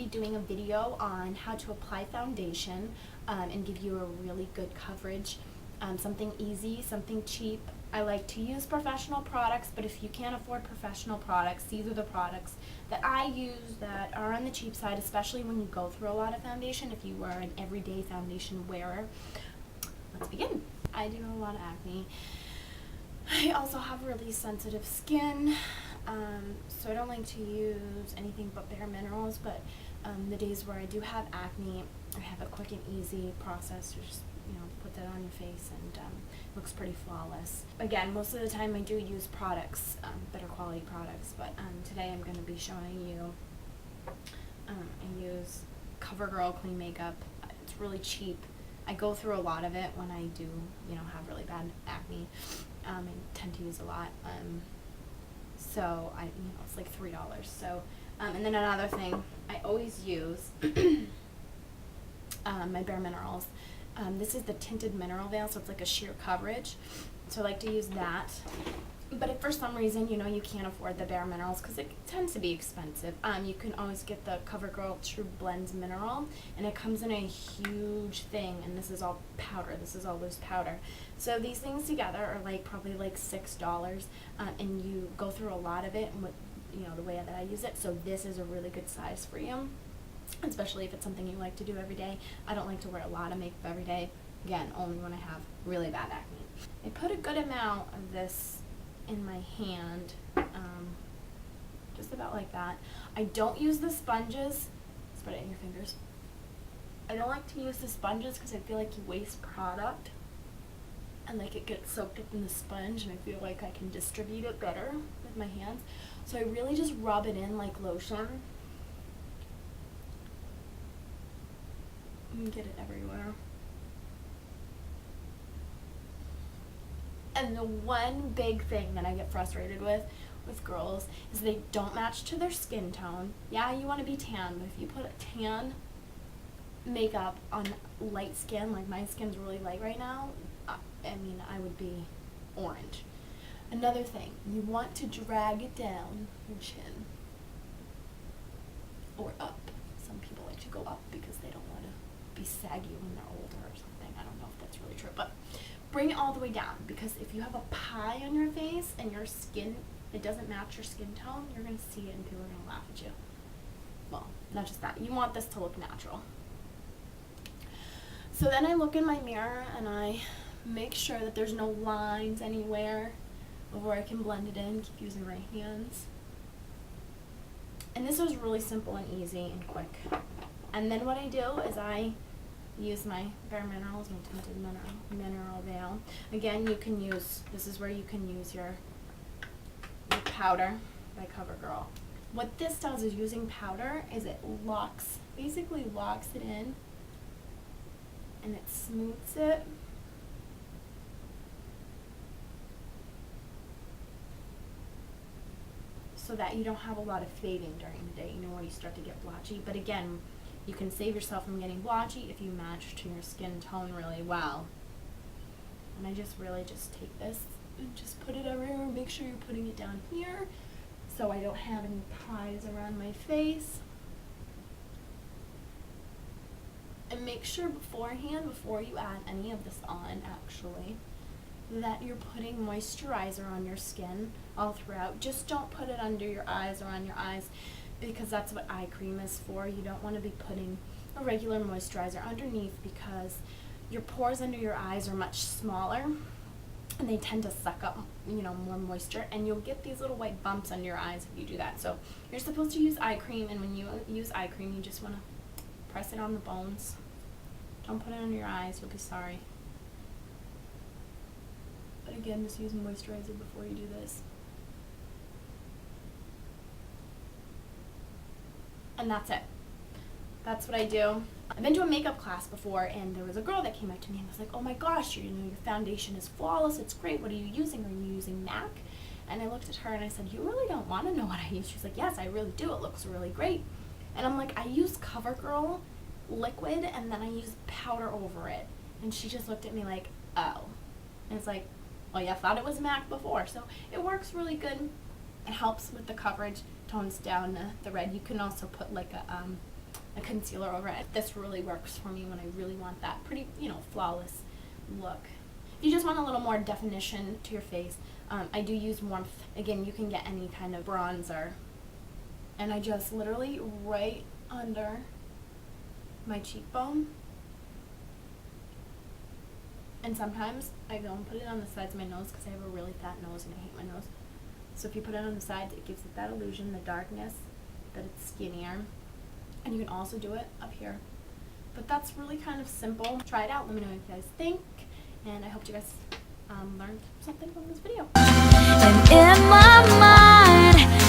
be doing a video on how to apply foundation and give you a really good coverage. Something easy, something cheap. I like to use professional products, but if you can't afford professional products, these are the products that I use that are on the cheap side, especially when you go through a lot of foundation, if you are an everyday foundation wearer. Let's begin. I do a lot of acne. I also have really sensitive skin, so I don't like to use anything but Bare Minerals, but the days where I do have acne, I have a quick and easy process to just, put that on your face, and it looks pretty flawless. Again, most of the time I do use products, better quality products, but today I'm going to be showing you, I use CoverGirl Clean Makeup. It's really cheap. I go through a lot of it when I do, have really bad acne. I tend to use a lot. So it's like $3. So, and then another thing, I always use my Bare Minerals. This is the tinted mineral veil, so it's like a sheer coverage. So I like to use that. But if for some reason, you can't afford the Bare Minerals because it tends to be expensive, you can always get the CoverGirl True Blends Mineral, and it comes in a huge thing, and this is all powder. This is all loose powder. So these things together are probably $6, and you go through a lot of it, and the way that I use it. So this is a really good size for you, especially if it's something you like to do every day. I don't like to wear a lot of makeup every day. Again, only when I have really bad acne. I put a good amount of this in my hand, just about like that. I don't use the sponges. Spread it in your fingers. I don't like to use the sponges because I feel like you waste product, and it gets soaked up in the sponge, and I feel like I can distribute it better with my hands. So I really just rub it in like lotion and get it everywhere. And the one big thing that I get frustrated with girls is they don't match to their skin tone. Yeah, you want to be tan, but if you put a tan makeup on light skin, like my skin's really light right now, I would be orange. Another thing, you want to drag it down your chin or up. Some people like to go up because they don't want to be saggy when they're older or something. I don't know if that's really true, but bring it all the way down, because if you have a pie on your face and your skin, it doesn't match your skin tone, you're going to see it and people are going to laugh at you. Well, not just that. You want this to look natural. So then I look in my mirror and I make sure that there's no lines anywhere before I can blend it in. Keep using my hands. And this was really simple and easy and quick. And then what I do is I use my Bare Minerals, my tinted mineral veil. Again, this is where you can use your powder by CoverGirl. What this does is, using powder, is it basically locks it in, and it smooths it. So that you don't have a lot of fading during the day, where you start to get blotchy. But again, you can save yourself from getting blotchy if you match to your skin tone really well. And I just really take this and just put it everywhere. Make sure you're putting it down here so I don't have any pies around my face. And make sure beforehand, before you add any of this on actually, that you're putting moisturizer on your skin all throughout. Just don't put it under your eyes or on your eyes, because that's what eye cream is for. You don't want to be putting a regular moisturizer underneath, because your pores under your eyes are much smaller and they tend to suck up more moisture, and you'll get these little white bumps under your eyes if you do that. So you're supposed to use eye cream, and when you use eye cream, you just want to press it on the bones. Don't put it under your eyes, you'll be sorry. But again, just use moisturizer before you do this. And that's it. That's what I do. I've been to a makeup class before, and there was a girl that came up to me and was like, "Oh my gosh, your foundation is flawless. It's great. What are you using? Are you using MAC?" And I looked at her and I said, "You really don't want to know what I use?" She's like, "Yes, I really do. It looks really great." And I'm like, "I use CoverGirl liquid, and then I use powder over it." And she just looked at me like, "Oh." And it's like, well, yeah, I thought it was MAC before. So it works really good. It helps with the coverage, tones down the red. You can also put like a a concealer over it. This really works for me when I really want that pretty, flawless look. If you just want a little more definition to your face, I do use Warmth. Again, you can get any kind of bronzer. And I just literally right under my cheekbone. And sometimes I go and put it on the sides of my nose because I have a really fat nose and I hate my nose. So if you put it on the sides, it gives it that illusion, the darkness, that it's skinnier. And you can also do it up here. But that's really kind of simple. Try it out. Let me know what you guys think. And I hope you guys learned something from this video. And in my mind